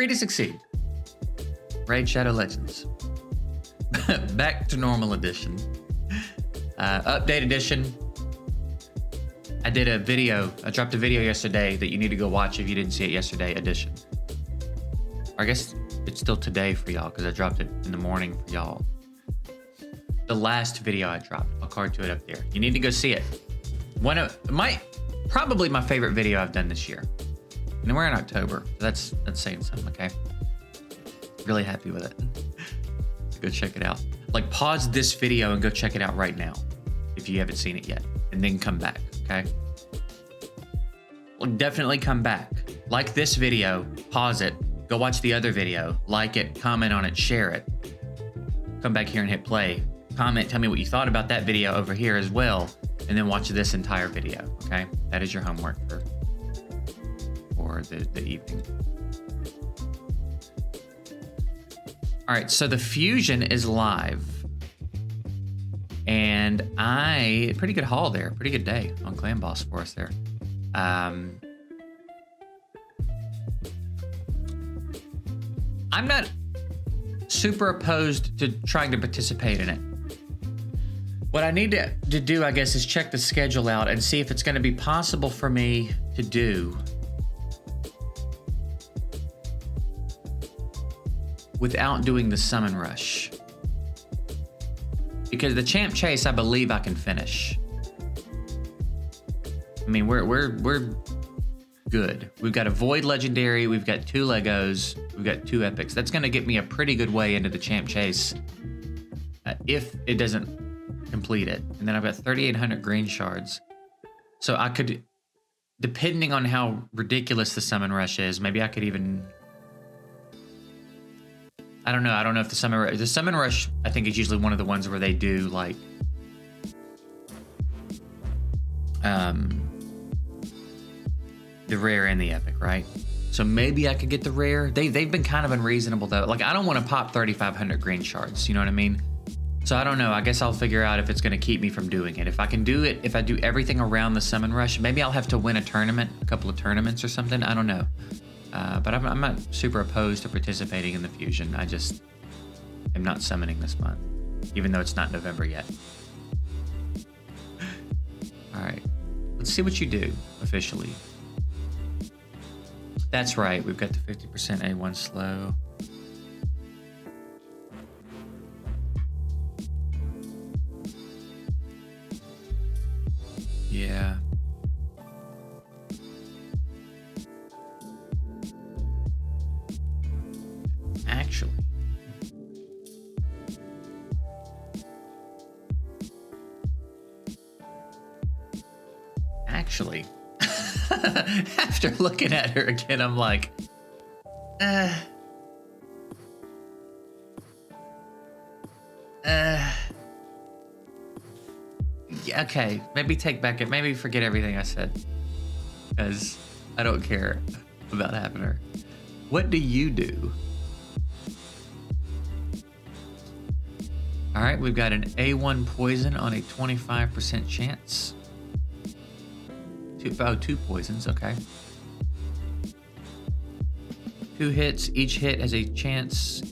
Free to succeed. Raid Shadow Legends. Back to normal edition. Update edition. I did a video. I dropped a video yesterday that you need to go watch if you didn't see it yesterday edition. Or I guess it's still today for y'all because I dropped it in the morning for y'all. The last video I dropped. I'll card to it up there. You need to go see it. Probably my favorite video I've done this year. And we're in October. So that's saying something, okay? Really happy with it. Go check it out. Like, pause this video and go check it out right now if you haven't seen it yet, and then come back, okay? Well, definitely come back. Like this video, pause it, go watch the other video, like it, comment on it, share it. Come back here and hit play. Comment, tell me what you thought about that video over here as well, and then watch this entire video, okay? That is your homework for the evening. All right, so the Fusion is live. And pretty good haul there. Pretty good day on Clan Boss for us there. I'm not super opposed to trying to participate in it. What I need to do, I guess, is check the schedule out and see if it's going to be possible for me to do without doing the summon rush. Because the champ chase, I believe I can finish. I mean, we're good. We've got a Void Legendary, we've got 2 Legos, we've got 2 Epics. That's gonna get me a pretty good way into the champ chase if it doesn't complete it. And then I've got 3,800 green shards. So I could, depending on how ridiculous the summon rush is, maybe I could even, I don't know if the summon rush, I think, is usually one of the ones where they do like the rare and the epic, right? So maybe I could get the rare. They've been kind of unreasonable though. Like, I don't want to pop 3,500 green shards, you know what I mean? So I don't know. I guess I'll figure out if it's going to keep me from doing it. If I can do it, if I do everything around the summon rush, maybe I'll have to win a tournament, a couple of tournaments or something. I don't know. But I'm not super opposed to participating in the Fusion. I just am not summoning this month, even though it's not November yet. All right, let's see what you do officially. That's right, we've got the 50% A1 slow. Yeah. Actually, after looking at her again, I'm like, yeah, okay, maybe take back it, maybe forget everything I said, because I don't care about having her. What do you do? All right, we've got an A1 poison on a 25% chance. 2 poisons, okay. 2 hits, each hit has a chance.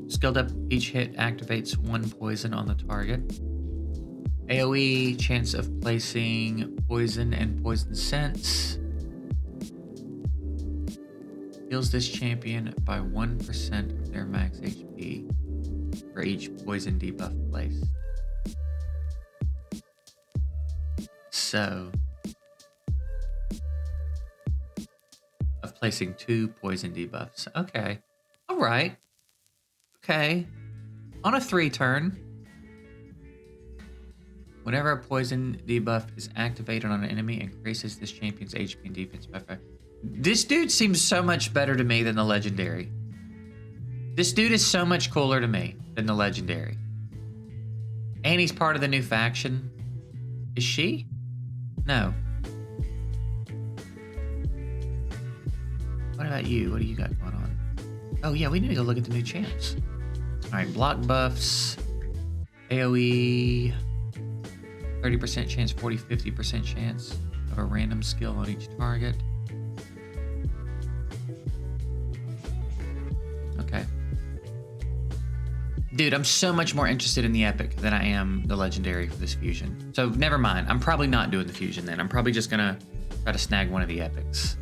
Skilled up, each hit activates 1 poison on the target. AoE, chance of placing poison and poison sense. Heals this champion by 1% of their max HP for each poison debuff placed. So, of placing 2 poison debuffs. Okay. All right. Okay. On a 3 turn, whenever a poison debuff is activated on an enemy, increases this champion's HP and defense by 5. This dude seems so much better to me than the legendary. This dude is so much cooler to me than the legendary. And he's part of the new faction. Is she? No. What about you? What do you got going on? Oh yeah, we need to go look at the new champs. All right, block buffs, AoE, 30% chance, 50% chance of a random skill on each target. Dude, I'm so much more interested in the epic than I am the legendary for this fusion. So never mind. I'm probably not doing the fusion then. I'm probably just gonna try to snag one of the epics,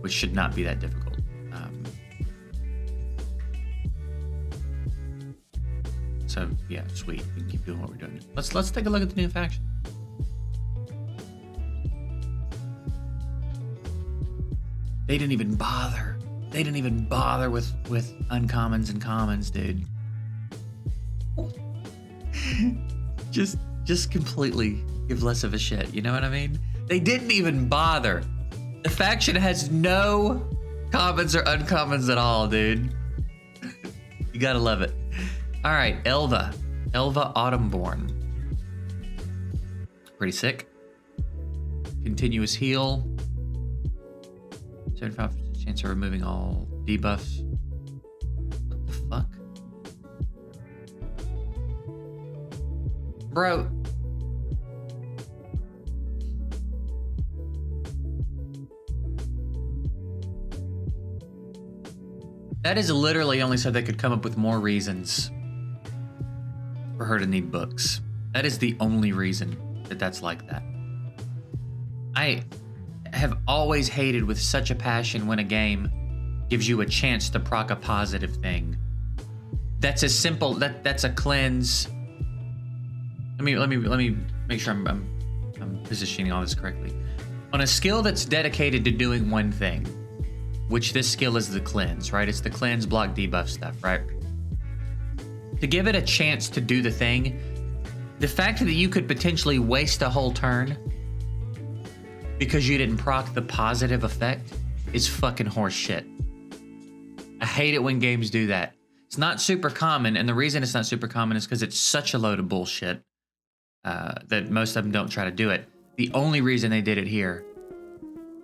which should not be that difficult. So yeah, sweet. We can keep doing what we're doing. Let's take a look at the new faction. They didn't even bother. They didn't even bother with uncommons and commons, dude. just completely give less of a shit. You know what I mean? They didn't even bother. The faction has no commons or uncommons at all, dude. You gotta love it. All right, Elva Autumnborn. Pretty sick. Continuous heal. 75% chance of removing all debuffs. What the fuck? Bro. That is literally only so they could come up with more reasons for her to need books. That is the only reason that that's like that. I have always hated with such a passion when a game gives you a chance to proc a positive thing. That's as simple. That's a cleanse. Let me make sure I'm positioning all this correctly. On a skill that's dedicated to doing one thing, which this skill is the cleanse, right? It's the cleanse, block, debuff stuff, right? To give it a chance to do the thing, the fact that you could potentially waste a whole turn because you didn't proc the positive effect is fucking horse shit. I hate it when games do that. It's not super common, and the reason it's not super common is because it's such a load of bullshit that most of them don't try to do it. The only reason they did it here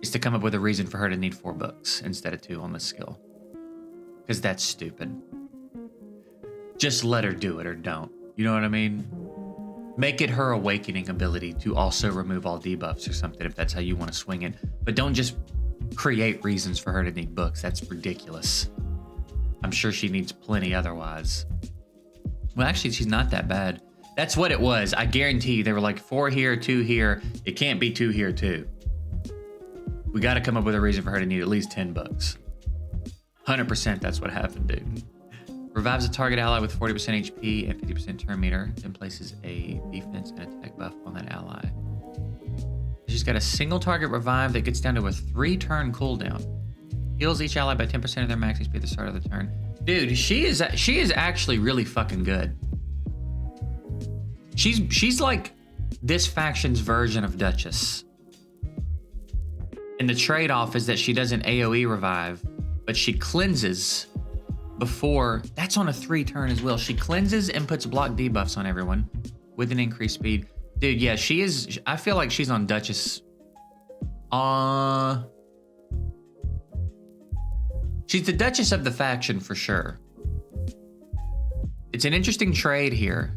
is to come up with a reason for her to need 4 books instead of 2 on this skill. Because that's stupid. Just let her do it or don't. You know what I mean? Make it her awakening ability to also remove all debuffs or something if that's how you want to swing it. But don't just create reasons for her to need books. That's ridiculous. I'm sure she needs plenty otherwise. Well, actually, she's not that bad. That's what it was. I guarantee you, they were like 4 here, 2 here. It can't be 2 here, too. We got to come up with a reason for her to need at least 10 bucks. 100% that's what happened, dude. Revives a target ally with 40% HP and 50% turn meter, then places a defense and attack buff on that ally. She's got a single target revive that gets down to a 3-turn cooldown. Heals each ally by 10% of their max HP at the start of the turn. Dude, she is actually really fucking good. She's like this faction's version of Duchess. And the trade-off is that she does an AoE revive, but she cleanses before. That's on a 3-turn as well. She cleanses and puts block debuffs on everyone with an increased speed. Dude, yeah, she is. I feel like she's on Duchess. She's the Duchess of the faction for sure. It's an interesting trade here.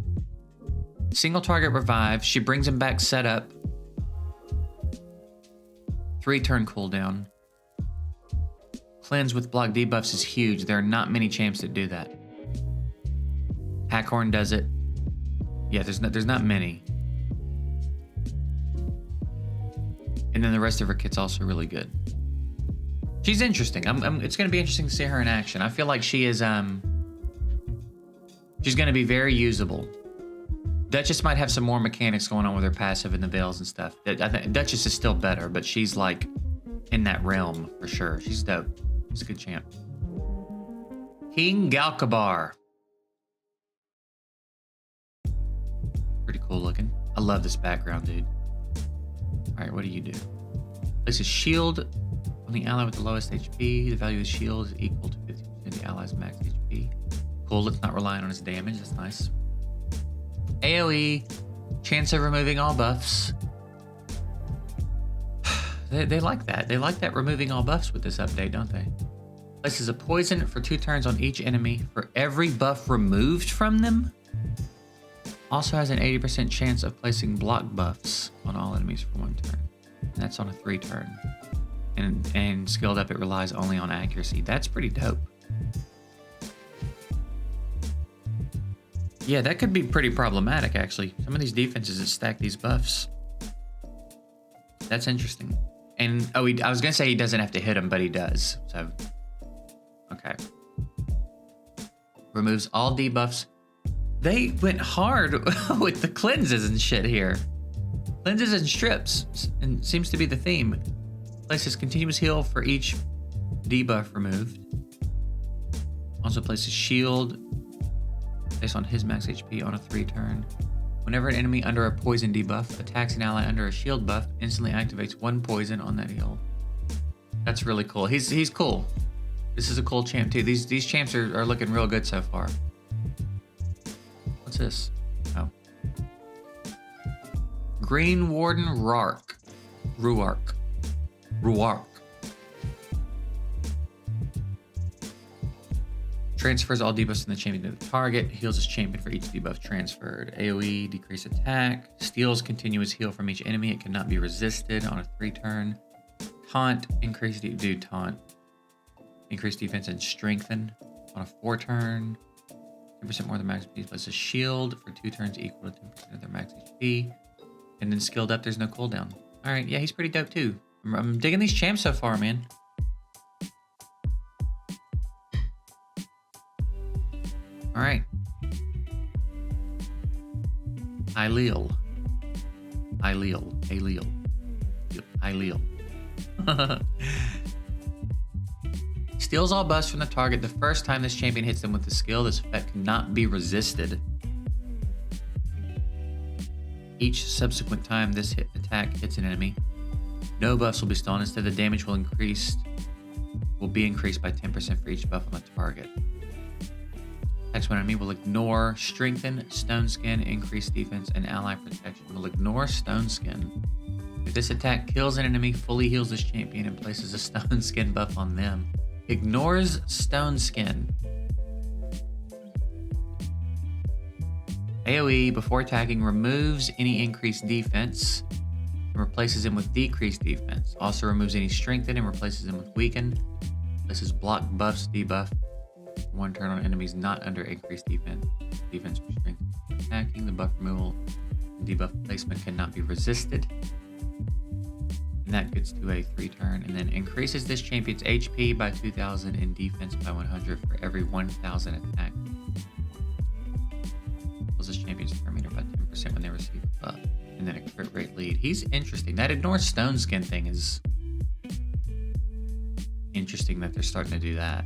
Single target revive. She brings him back set up. 3-turn cooldown. Cleanse with block debuffs is huge. There are not many champs that do that. Hackhorn does it. Yeah, there's not many. And then the rest of her kit's also really good. She's interesting. It's going to be interesting to see her in action. I feel like she is. She's going to be very usable. Duchess might have some more mechanics going on with her passive and the veils and stuff. I think Duchess is still better, but she's like in that realm for sure. She's dope. She's a good champ. King Galkabar. Pretty cool looking. I love this background, dude. All right, what do you do? Place a shield on the ally with the lowest HP. The value of the shield is equal to 50% of the ally's max HP. Cool, it's not relying on its damage. That's nice. AoE, chance of removing all buffs. They like that. They like that removing all buffs with this update, don't they? Places a poison for 2 turns on each enemy for every buff removed from them. Also has an 80% chance of placing block buffs on all enemies for 1 turn. And that's on a 3-turn. And skilled up, it relies only on accuracy. That's pretty dope. Yeah, that could be pretty problematic, actually. Some of these defenses that stack these buffs. That's interesting. And, oh, I was going to say he doesn't have to hit him, but he does. So, okay. Removes all debuffs. They went hard with the cleanses and shit here. Cleanses and strips, and seems to be the theme. Places continuous heal for each debuff removed. Also places shield based on his max HP on a 3 turn. Whenever an enemy under a poison debuff attacks an ally under a shield buff, instantly activates 1 poison on that heal. That's really cool. He's cool. This is a cool champ too. These champs are looking real good so far. What's this? Oh. Green Warden Ruark. Transfers all debuffs in the champion to the target. Heals his champion for each debuff transferred. AoE, decrease attack. Steals continuous heal from each enemy. It cannot be resisted on a 3 turn. Taunt, taunt. Increase defense and strengthen on a 4 turn. 10% more than max HP. Places shield for 2 turns equal to 10% of their max HP. And then skilled up, there's no cooldown. All right, yeah, he's pretty dope too. I'm digging these champs so far, man. All right. Aileel. Steals all buffs from the target the first time this champion hits them with the skill. This effect cannot be resisted. Each subsequent time this attack hits an enemy, no buffs will be stolen. Instead, the damage will be increased by 10% for each buff on the target. Next one enemy will ignore strengthen, stone skin, increase defense, and ally protection. Will ignore stone skin. If this attack kills an enemy, fully heals this champion, and places a stone skin buff on them. Ignores stone skin. AoE before attacking removes any increased defense and replaces him with decreased defense. Also removes any strengthen and replaces him with weaken. Places block buffs debuff 1 turn on enemies not under increased defense. Defense for strength. Attacking, the buff removal and debuff placement cannot be resisted. And that gets to a 3 turn. And then increases this champion's HP by 2,000 and defense by 100 for every 1,000 attack. Kills this champion's turn meter by 10% when they receive a buff. And then a crit rate lead. He's interesting. That ignore stone skin thing is interesting that they're starting to do that.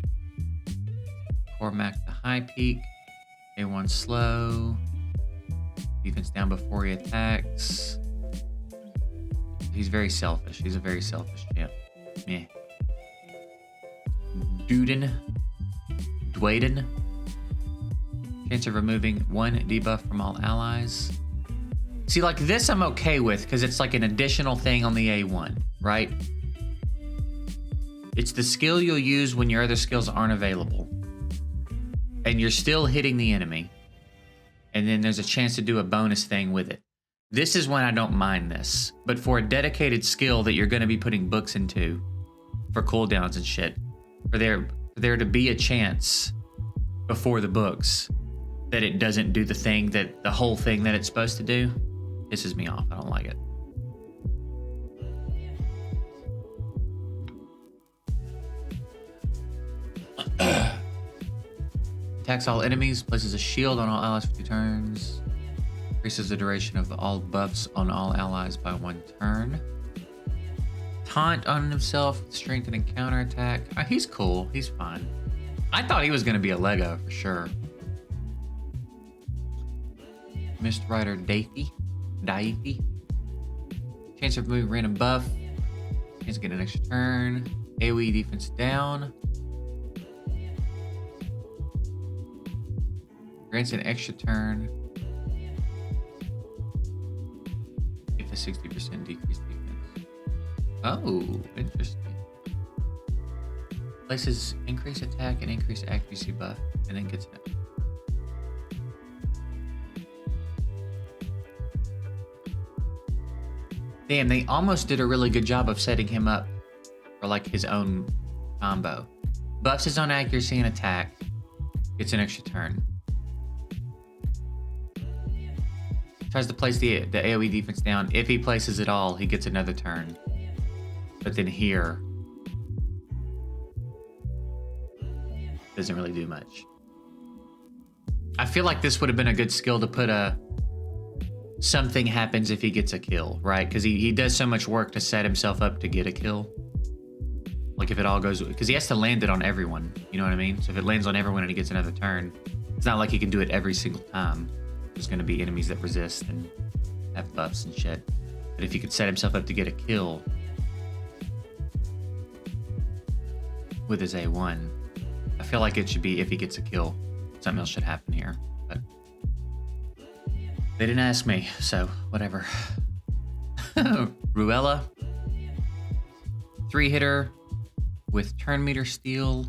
Core max to high peak. A1 slow. Defense down before he attacks. He's very selfish. He's a very selfish champ. Meh. Dwaden. Chance of removing 1 debuff from all allies. See, like this I'm okay with because it's like an additional thing on the A1, right? It's the skill you'll use when your other skills aren't available. And you're still hitting the enemy. And then there's a chance to do a bonus thing with it. This is when I don't mind this. But for a dedicated skill that you're going to be putting books into for cooldowns and shit, for there to be a chance before the books that it doesn't do the whole thing that it's supposed to do, pisses me off. I don't like it. Attacks all enemies, places a shield on all allies for 2 turns. Increases the duration of all buffs on all allies by 1 turn. Taunt on himself, strengthen and counterattack. He's cool, he's fine. I thought he was going to be a Lego for sure. Mist Rider Daify. Chance of removing random buff. Chance to get an extra turn. AoE defense down. Grants an extra turn if a 60% decreased defense. Oh, interesting. Places increase attack and increase accuracy buff, and then gets it. Damn, they almost did a really good job of setting him up for like his own combo. Buffs his own accuracy and attack, gets an extra turn. Tries to place the AoE defense down. If he places it all, he gets another turn. But then here doesn't really do much. I feel like this would have been a good skill to put a something happens if he gets a kill, right? Because he does so much work to set himself up to get a kill. Like if it all goes, because he has to land it on everyone, you know what I mean? So if it lands on everyone and he gets another turn, it's not like he can do it every single time. There's going to be enemies that resist and have buffs and shit. But if he could set himself up to get a kill with his A1, I feel like it should be if he gets a kill, something else should happen here. But they didn't ask me, so whatever. Ruella, 3-hitter with turn meter steal,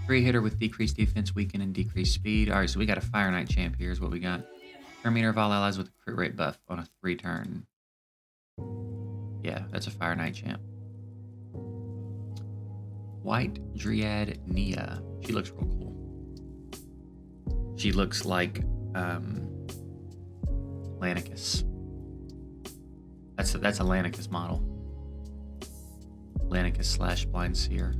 3-hitter with decreased defense, weaken, and decreased speed. All right, so we got a Fire Knight champ here is what we got. Turn meter of all allies with a crit rate buff on a 3-turn. Yeah, that's a Fire Knight champ. White Dryad Nia. She looks real cool. She looks like Lanicus. That's a Lanicus model. Lanicus / Blind Seer.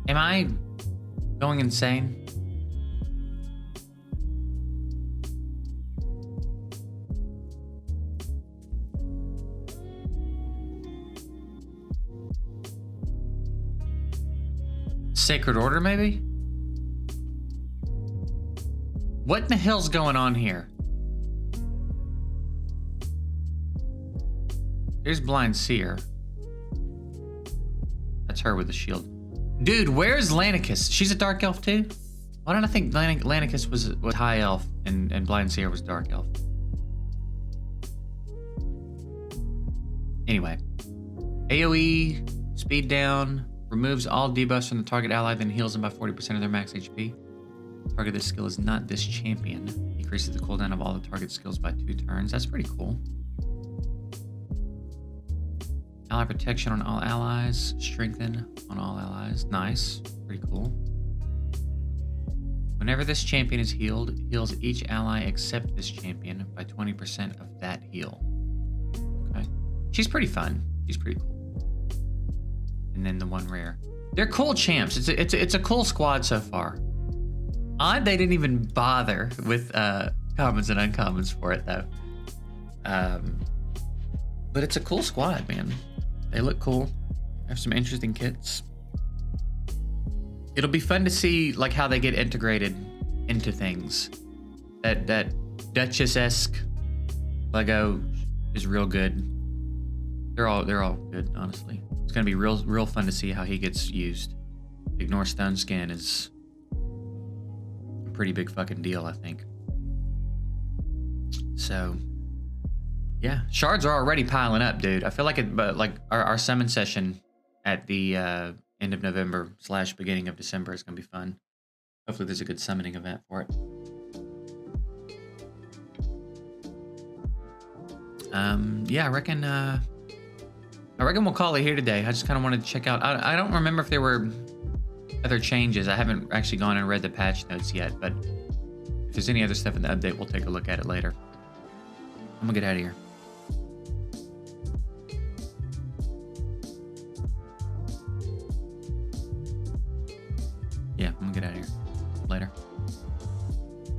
Am I going insane? Sacred Order, maybe? What in the hell's going on here? There's Blind Seer. That's her with the shield. Dude, where's Lanicus? She's a Dark Elf too? Why don't I think Lanicus was High Elf and Blind Seer was Dark Elf? Anyway. AoE, speed down, removes all debuffs from the target ally, then heals them by 40% of their max HP. Target this skill is not this champion. Decreases the cooldown of all the target skills by 2 turns. That's pretty cool. Ally protection on all allies. Strengthen on all allies. Nice. Pretty cool. Whenever this champion is healed, heals each ally except this champion by 20% of that heal. Okay. She's pretty fun. She's pretty cool. And then the one rare. They're cool champs. It's a cool squad so far. Odd they didn't even bother with commons and uncommons for it though. But it's a cool squad, man. They look cool. Have some interesting kits. It'll be fun to see like how they get integrated into things. That Duchess-esque Lego is real good. They're all good, honestly. It's gonna be real fun to see how he gets used. Ignore Stone Skin is a pretty big fucking deal, I think. So yeah, shards are already piling up, dude. I feel like our summon session at the end of November / beginning of December is gonna be fun. Hopefully there's a good summoning event for it. Yeah, I reckon we'll call it here today. I just kind of wanted to check out. I don't remember if there were other changes. I haven't actually gone and read the patch notes yet, but if there's any other stuff in the update, we'll take a look at it later. I'm gonna get out of here.